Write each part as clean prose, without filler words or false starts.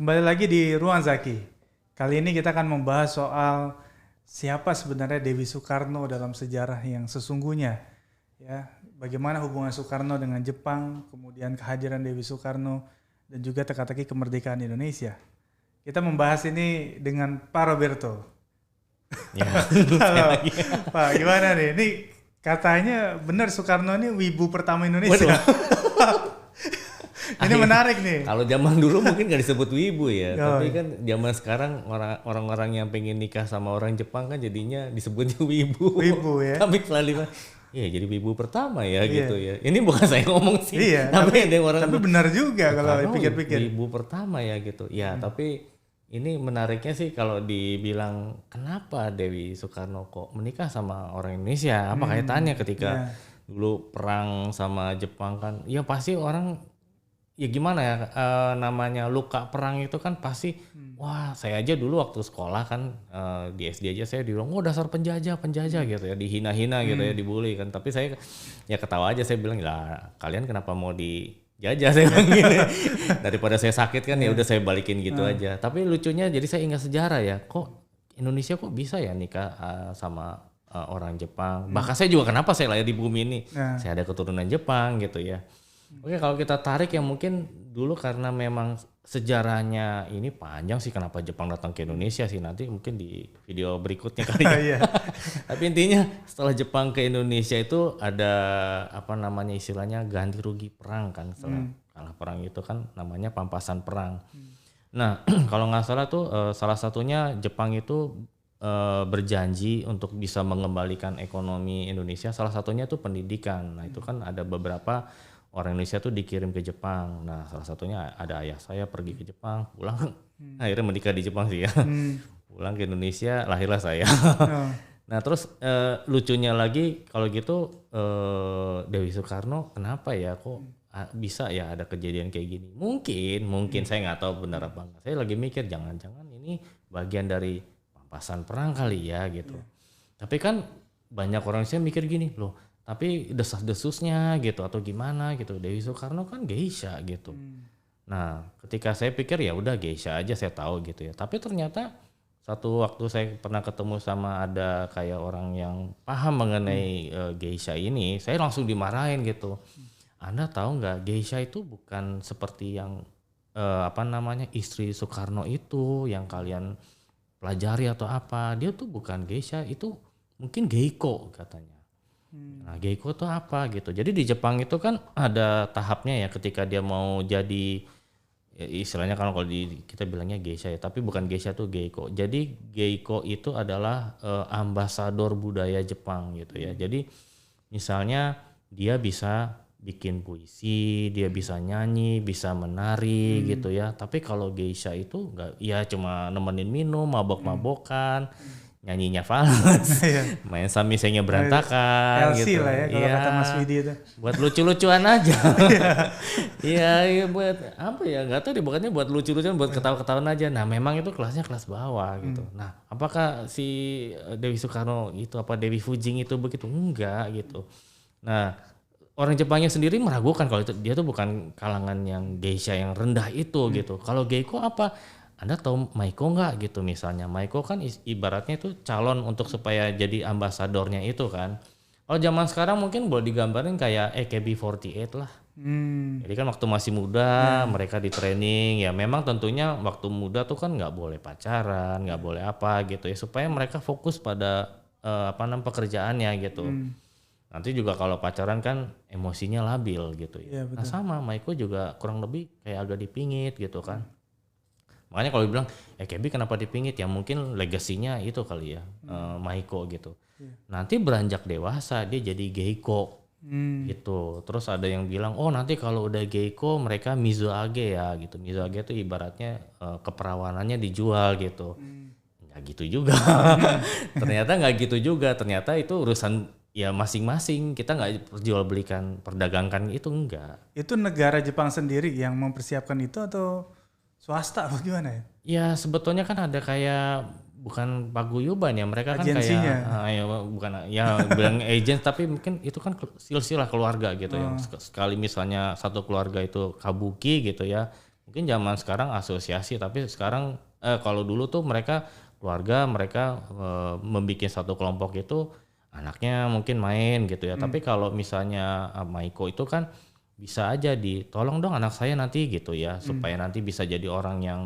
Kembali lagi di Ruang Zaki. Kali ini kita akan membahas soal siapa sebenarnya Dewi Soekarno dalam sejarah yang sesungguhnya. Ya, bagaimana hubungan Soekarno dengan Jepang, kemudian kehadiran Dewi Soekarno, dan juga teka-teki kemerdekaan Indonesia. Kita membahas ini dengan Pak Roberto. Ya. Halo, Pak, gimana nih? Ini katanya benar Soekarno ini wibu pertama Indonesia. Ini menarik nih. Kalau zaman dulu mungkin gak disebut wibu ya, Oh, tapi iya. kan zaman sekarang orang-orang yang pengen nikah sama orang Jepang kan jadinya disebutnya wibu. Wibu ya. Tapi selalu ya jadi wibu pertama ya Iya. gitu ya. Ini bukan saya ngomong sih. Iya, tapi ada orang tapi benar juga kalau Soekarno dipikir-pikir. wibu pertama ya gitu. Ya, tapi ini menariknya sih kalau dibilang kenapa Dewi Soekarno kok menikah sama orang Indonesia? Apa kaitannya ketika dulu perang sama Jepang kan? Ya pasti orang ya gimana ya namanya luka perang itu kan pasti wah saya aja dulu waktu sekolah kan di SD aja saya dibilang oh dasar penjajah gitu ya, dihina-hina gitu ya, dibully kan, tapi saya ya ketawa aja, saya bilang lah kalian kenapa mau dijajah, saya bilang gini. Daripada saya sakit kan ya udah saya balikin gitu aja. Tapi lucunya jadi saya ingat sejarah ya, kok Indonesia kok bisa ya nikah sama orang Jepang. Bahkan saya juga kenapa saya lahir di bumi ini, saya ada keturunan Jepang gitu ya. Oke, kalau kita tarik ya mungkin dulu karena memang sejarahnya ini panjang sih kenapa Jepang datang ke Indonesia sih, nanti mungkin di video berikutnya kali ya. Iya. Tapi intinya setelah Jepang ke Indonesia itu ada apa namanya istilahnya ganti rugi perang kan, setelah kalah perang itu kan namanya pampasan perang. Nah kalau nggak salah tuh salah satunya Jepang itu berjanji untuk bisa mengembalikan ekonomi Indonesia, salah satunya tuh pendidikan. Nah itu kan ada beberapa orang Indonesia tuh dikirim ke Jepang. Nah salah satunya ada ayah saya pergi ke Jepang, pulang akhirnya menikah di Jepang sih ya. Pulang ke Indonesia lahirlah saya. Nah terus lucunya lagi kalau gitu Dewi Soekarno kenapa ya kok bisa ya ada kejadian kayak gini? Mungkin saya nggak tahu benar apa enggak. Saya lagi mikir jangan-jangan ini bagian dari pampasan perang kali ya gitu. Tapi kan banyak orang Indonesia mikir gini loh. Tapi desas-desusnya gitu atau gimana gitu, Dewi Soekarno kan geisha gitu. Nah ketika saya pikir ya udah geisha aja saya tahu gitu ya. Tapi ternyata satu waktu saya pernah ketemu sama ada kayak orang yang paham mengenai geisha ini, saya langsung dimarahin gitu. Anda tahu nggak geisha itu bukan seperti yang apa namanya istri Soekarno itu yang kalian pelajari atau apa. Dia tuh bukan geisha, itu mungkin geiko katanya. Nah geiko itu apa gitu. Jadi di Jepang itu kan ada tahapnya ya ketika dia mau jadi ya istilahnya kalau kita bilangnya geisha ya, tapi bukan geisha tuh geiko. Jadi geiko itu adalah ambasador budaya Jepang gitu ya. Jadi misalnya dia bisa bikin puisi, dia bisa nyanyi, bisa menari gitu ya. Tapi kalau geisha itu enggak, ya cuma nemenin minum, mabok-mabokan. Nyanyinya fals, main samisenya berantakan LC gitu. lah ya kalau kata Mas Widi itu. Buat lucu-lucuan aja. Iya buat apa ya, nggak tahu deh, bukannya buat lucu-lucuan, buat ketawa-ketawaan aja. Nah memang itu kelasnya kelas bawah gitu. Nah apakah si Dewi Soekarno itu apa Dewi Fujing itu begitu? Enggak gitu. Nah orang Jepangnya sendiri meragukan kalau itu dia tuh bukan kalangan yang geisha yang rendah itu gitu. Kalau geiko apa? Anda tahu Maiko nggak gitu misalnya. Maiko kan ibaratnya itu calon untuk supaya jadi ambasadornya itu kan. Kalau zaman sekarang mungkin boleh digambarin kayak AKB48 lah. Jadi kan waktu masih muda mereka di training ya, memang tentunya waktu muda tuh kan nggak boleh pacaran, nggak boleh apa gitu ya, supaya mereka fokus pada apa namanya pekerjaannya gitu. Nanti juga kalau pacaran kan emosinya labil gitu ya. Nah sama Maiko juga kurang lebih kayak agak dipingit gitu kan. Makanya kalau dibilang AKB kenapa dipingit ya mungkin legasinya itu kali ya Maiko gitu. Nanti beranjak dewasa dia jadi geiko gitu. Terus ada yang bilang oh nanti kalau udah geiko mereka mizoage ya gitu. Mizoage itu ibaratnya keperawanannya dijual gitu. Nggak gitu juga. Ternyata nggak gitu juga. Ternyata itu urusan ya masing-masing. Kita nggak jual belikan perdagangkan itu enggak. Itu negara Jepang sendiri yang mempersiapkan itu atau swasta apa gimana ya? Ya sebetulnya kan ada kayak bukan paguyuban ya, mereka kan agensinya. kayak ya bukan ya bilang agent tapi mungkin itu kan silsilah keluarga gitu ya. Sekali misalnya satu keluarga itu kabuki gitu ya, Mungkin zaman sekarang asosiasi, tapi sekarang kalau dulu tuh mereka keluarga mereka membuat satu kelompok itu anaknya mungkin main gitu ya. Tapi kalau misalnya Maiko itu kan bisa aja tolong dong anak saya nanti gitu ya, supaya nanti bisa jadi orang yang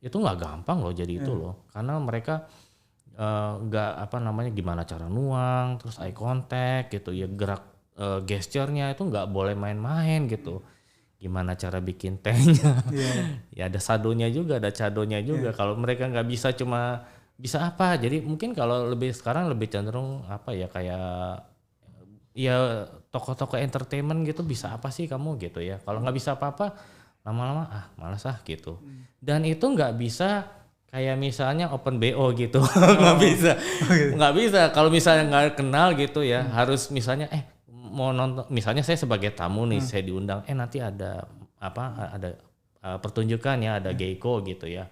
itu nggak gampang loh jadi itu loh, karena mereka nggak gimana cara nuang, terus eye contact gitu ya, gerak gesturnya itu nggak boleh main-main gitu. Gimana cara bikin tehnya, ya ada sadonya juga, ada cadonya juga. Kalau mereka nggak bisa cuma bisa apa, jadi mungkin kalau sekarang lebih cenderung kayak ya toko-toko entertainment gitu, bisa apa sih kamu gitu ya. Kalau nggak bisa apa-apa, lama-lama malas gitu. Dan itu nggak bisa kayak misalnya open BO gitu, nggak bisa, nggak bisa. Kalau misalnya nggak kenal gitu ya, harus misalnya mau nonton, misalnya saya sebagai tamu nih, saya diundang, nanti ada pertunjukan ya, ada Geiko gitu ya.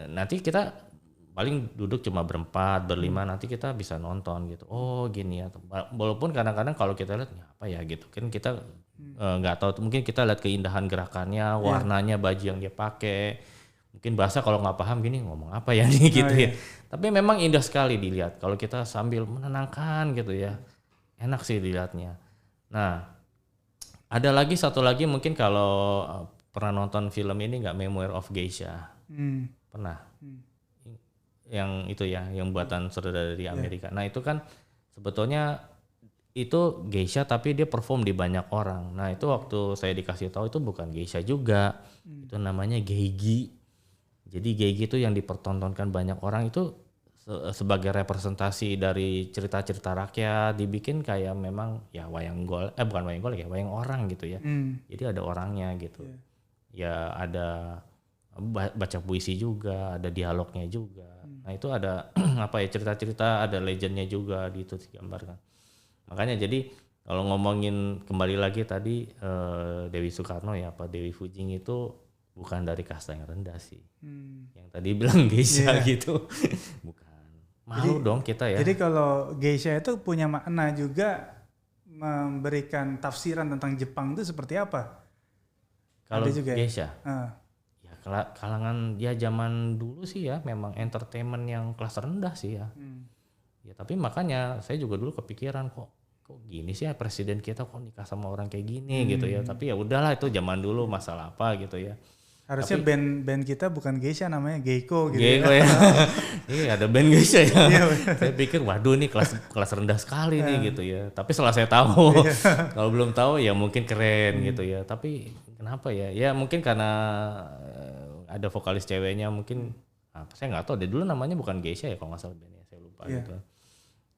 Nanti kita paling duduk cuma berempat, berlima, nanti kita bisa nonton gitu. Oh gini ya. Walaupun kadang-kadang kalau kita lihat apa ya gitu kan, kita nggak tahu, mungkin kita lihat keindahan gerakannya, warnanya, baju yang dia pakai. Mungkin bahasa kalau nggak paham gini ngomong apa ya nih gitu ya. Tapi memang indah sekali dilihat kalau kita sambil menenangkan gitu ya. Enak sih dilihatnya. Nah, ada lagi satu lagi mungkin kalau pernah nonton film ini nggak, Memoir of Geisha. Pernah. Yang itu ya, yang buatan saudara dari Amerika. Nah, itu kan sebetulnya itu geisha tapi dia perform di banyak orang. Nah, itu waktu saya dikasih tahu itu bukan geisha juga. Itu namanya geigi. Jadi geigi itu yang dipertontonkan banyak orang, itu sebagai representasi dari cerita-cerita rakyat, dibikin kayak memang ya wayang golek, bukan wayang golek ya, wayang orang gitu ya. Jadi ada orangnya gitu. Ya ada baca puisi juga, ada dialognya juga. Nah, itu ada cerita-cerita, ada legendnya juga di itu digambarkan. Makanya jadi kalau ngomongin kembali lagi tadi Dewi Soekarno ya, Dewi Fujing itu bukan dari kasta yang rendah sih. Yang tadi bilang geisha gitu. Bukan. Malu dong kita ya. Jadi kalau geisha itu punya makna juga, memberikan tafsiran tentang Jepang itu seperti apa? Kalau geisha? Ya kalangan ya zaman dulu sih ya, memang entertainment yang kelas rendah sih ya. Ya tapi makanya saya juga dulu kepikiran kok gini sih ya, presiden kita kok nikah sama orang kayak gini gitu ya. Tapi ya udahlah, itu zaman dulu, masalah apa gitu ya. Harusnya band kita bukan geisha, namanya Geiko gitu. Geiko ya. Iya, ada band geisha ya. Saya pikir waduh nih kelas rendah sekali nih gitu ya. Tapi setelah saya tahu, kalau belum tahu ya mungkin keren gitu ya. Tapi kenapa ya? Ya mungkin karena ada vokalis ceweknya mungkin. Saya nggak tahu deh, dulu namanya bukan geisha ya kalau nggak salah bandnya, saya lupa gitu.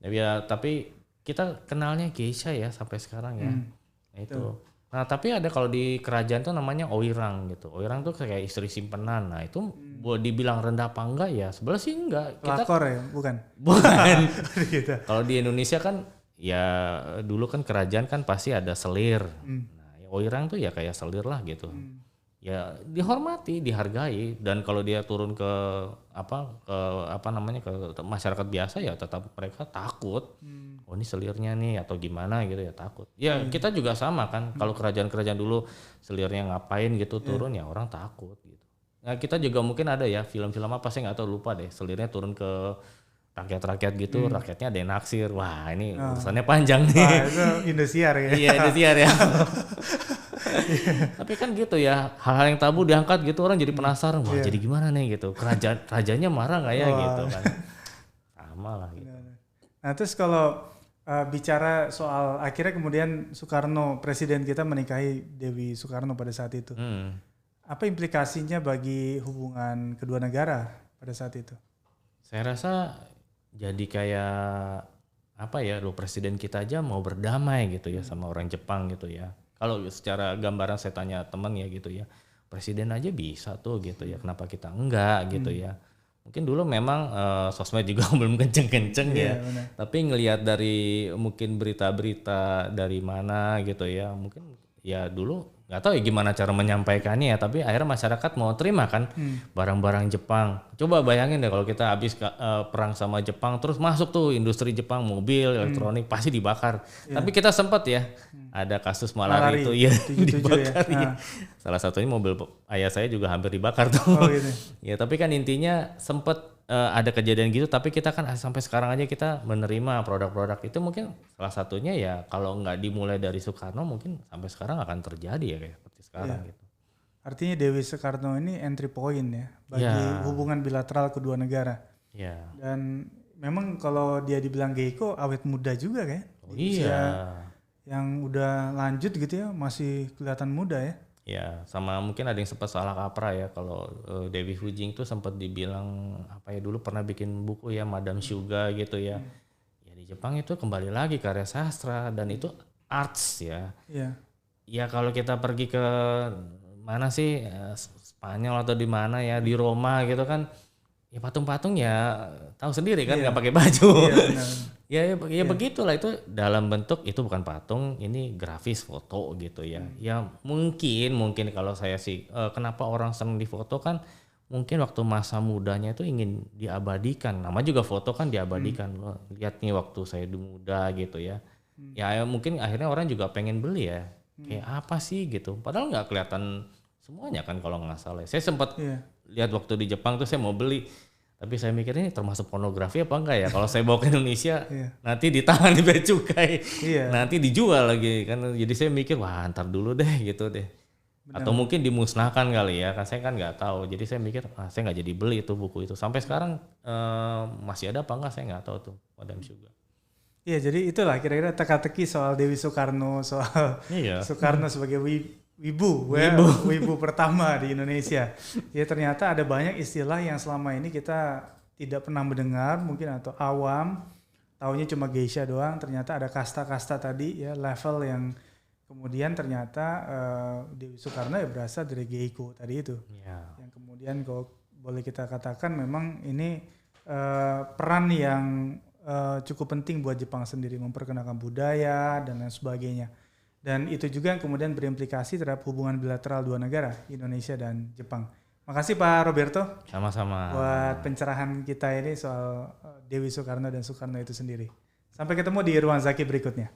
Ya tapi kita kenalnya geisha ya sampai sekarang ya. Nah itu. Nah tapi ada kalau di kerajaan tuh namanya oirang gitu. Oirang tuh kayak istri simpenan. Nah itu dibilang rendah apa enggak ya? Sebenarnya sih enggak. Pelakor ya? Bukan? Bukan. Gitu. Kalau di Indonesia kan ya dulu kan kerajaan kan pasti ada selir. Nah oirang tuh ya kayak selir lah gitu. Ya dihormati, dihargai, dan kalau dia turun ke masyarakat biasa ya tetap mereka takut. Oh ini selirnya nih atau gimana gitu ya, takut. Ya kita juga sama kan, kalau kerajaan-kerajaan dulu selirnya ngapain gitu turun ya orang takut gitu. Nah kita juga mungkin ada ya film-film apa, saya nggak tahu, lupa deh, selirnya turun ke rakyat-rakyat gitu, rakyatnya ada yang naksir. Wah ini urusannya panjang nih. Itu Indosiar ya. Iya Indosiar ya. Tapi kan gitu ya, hal-hal yang tabu diangkat gitu, orang jadi penasaran, wah jadi gimana nih gitu, rajanya marah nggak ya gitu kan, sama lah gitu. Nah terus kalau bicara soal akhirnya kemudian Soekarno, presiden kita, menikahi Dewi Soekarno pada saat itu, apa implikasinya bagi hubungan kedua negara pada saat itu? Saya rasa jadi kayak lo presiden kita aja mau berdamai gitu ya sama orang Jepang gitu ya. Kalau secara gambaran saya tanya teman ya gitu ya, presiden aja bisa tuh gitu ya, kenapa kita enggak gitu ya. Mungkin dulu memang sosmed juga belum kenceng-kenceng ya, tapi ngelihat dari mungkin berita-berita dari mana gitu ya, mungkin ya dulu nggak tahu ya gimana cara menyampaikannya ya, tapi akhirnya masyarakat mau terima kan barang-barang Jepang. Coba bayangin deh kalau kita habis perang sama Jepang terus masuk tuh industri Jepang, mobil, elektronik pasti dibakar. Tapi kita sempat ya ada kasus malari itu ya 77 dibakar. ya. Ya. Salah satunya mobil ayah saya juga hampir dibakar tuh. Oh gitu. Ya tapi kan intinya sempat ada kejadian gitu, tapi kita kan sampai sekarang aja kita menerima produk-produk itu. Mungkin salah satunya ya kalau nggak dimulai dari Soekarno mungkin sampai sekarang akan terjadi ya kayak seperti sekarang gitu. Artinya Dewi Soekarno ini entry point ya bagi hubungan bilateral kedua negara. Ya. Dan memang kalau dia dibilang Geiko awet muda juga kan? Oh, iya. Yang udah lanjut gitu ya masih kelihatan muda ya. Ya, sama mungkin ada yang sempat salah kaprah ya kalau Dewi Hujing tuh sempat dibilang apa ya dulu pernah bikin buku ya Madame Suga gitu ya. Ya di Jepang itu kembali lagi karya sastra dan itu arts ya. Iya. Ya kalau kita pergi ke mana sih Spanyol atau di mana ya di Roma gitu kan ya patung-patung ya tahu sendiri kan nggak pakai baju. Iya, ya begitulah itu dalam bentuk itu bukan patung, ini grafis foto gitu ya. Ya mungkin kalau saya sih kenapa orang senang difoto kan mungkin waktu masa mudanya itu ingin diabadikan. Nama juga foto kan diabadikan. Loh, lihat nih waktu saya muda gitu ya. Ya mungkin akhirnya orang juga pengen beli ya. Kayak apa sih gitu. Padahal nggak kelihatan semuanya kan kalau nggak salah. Saya sempat lihat waktu di Jepang tuh saya mau beli. Tapi saya mikir ini termasuk pornografi apa enggak ya? Kalau saya bawa ke Indonesia nanti ditahan di bea cukai. Nanti dijual lagi kan. Jadi saya mikir wah ntar dulu deh gitu deh. Benar. Atau mungkin dimusnahkan kali ya. Kan saya kan nggak tahu. Jadi saya mikir saya nggak jadi beli itu buku itu. Sampai sekarang masih ada apa enggak saya nggak tahu tuh Madame Suga. Iya jadi itulah kira-kira teka-teki soal Dewi Soekarno, soal Soekarno sebagai wibu pertama di Indonesia. Ya ternyata ada banyak istilah yang selama ini kita tidak pernah mendengar mungkin atau awam, taunya cuma geisha doang. Ternyata ada kasta-kasta tadi ya, level yang kemudian ternyata Dewi Soekarno ya berasal dari Geiko tadi itu. Yang kemudian kalau boleh kita katakan memang ini peran yang cukup penting buat Jepang sendiri memperkenalkan budaya dan lain sebagainya. Dan itu juga yang kemudian berimplikasi terhadap hubungan bilateral dua negara, Indonesia dan Jepang. Makasih Pak Roberto. Sama-sama. Buat pencerahan kita ini soal Dewi Soekarno dan Soekarno itu sendiri. Sampai ketemu di Ruang Zaki berikutnya.